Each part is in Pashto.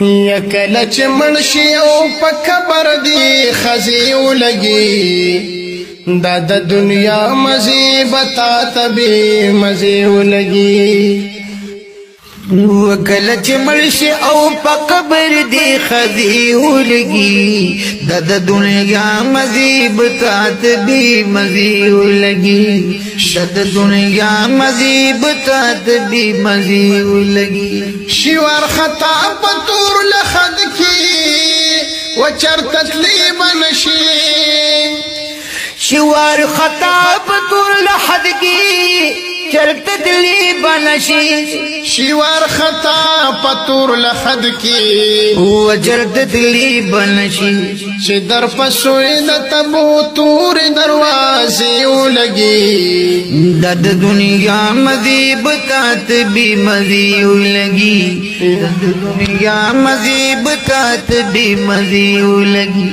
یا کله چې مړ شي او په قبر دی خزي ولګي دا د دنیا مزي بتا تبي مزي ولګي وکله چې مړ شي او په قبر دی خزي ولګي دا د دنیا مزي بتا تبي مزي ولګي د دنیا مزي بتا تبي مزي ولګي شوار خطا پتور لخد کی وچر تکلیب نشي شوار خطا پتور لحد کی چرت تکلیب نشي شوار خطا پتور لخد کی وچرت تکلیب نشي چې در پسوی د تبو تور دروازې ولګي د دنیا مزي بتا تبي مزي ولګي د دنیا مزي بتا تبي مزي ولګي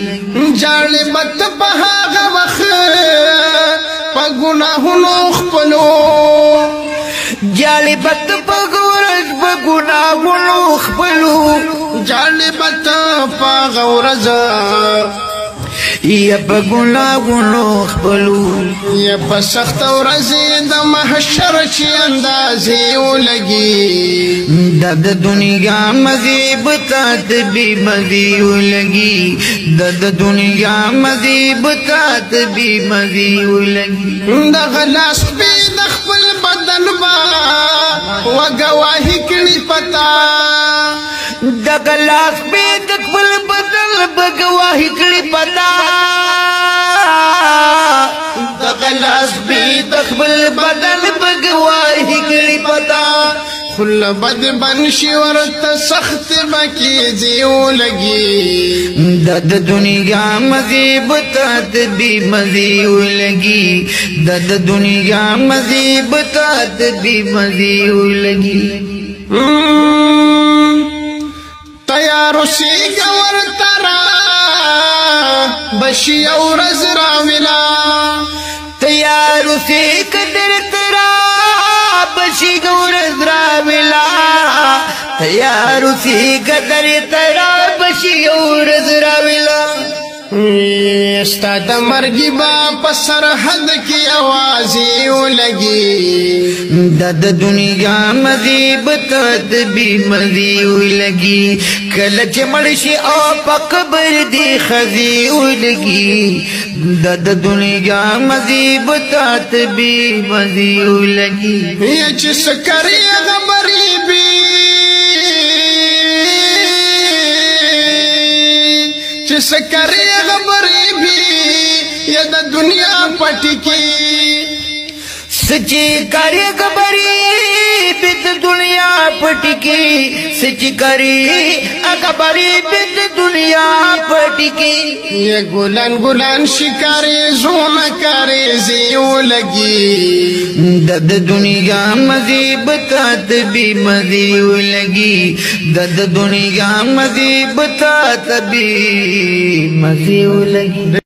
جاړې مت په هغه وخت په ګناهونو خپلو جاړې مت په ګورج په ګناهونو خپلو جاړې مت په غورز یا په ګناهونو خپلو یا په سخت ورځ د محشر چې اندازې ولګي د دنیا مزي بتا تبي مزي ولګي د دنیا مزي بتا تبي مزي ولګي د غلاس په د خپل بدن با وګواهي کړي پتا د غلاس په د خپل بدن بګواهي کړي پتا د غلاس په د خپل بدن بګواهي کړي پتا خل بد بنشي ورته سخت بکی زیو لګي د دنیا مزي بتا تبي مزي ولګي د دنیا مزي بتا تبي مزي ولګي تیار شي ګور ترا بشي او رزرا ولا تیار شي قدر ترا بشي ګور زرا ولا تیار شي قدر ترا بشي اور زرا ولا استاد مرګي با په سرحد کې اوازې ولګي د دنیا مزي بتا تبي مزي ولګي کله چې مړ شي او په قبر دی خزي ولګي د دنیا مزي بتا تبي مزي ولګي چې سکري غبري بي چې سکري غبري بي یا د دنیا پټي کې سچی کاری خبری بیت دنیا پٹکی سچی کاری خبری بیت دنیا پٹکی یہ گلان گلان شکاری زون کاری زیو لگی د دنیا مزي بتا تبي مزي ولګي د دنیا مزي بتا تبي مزي ولګي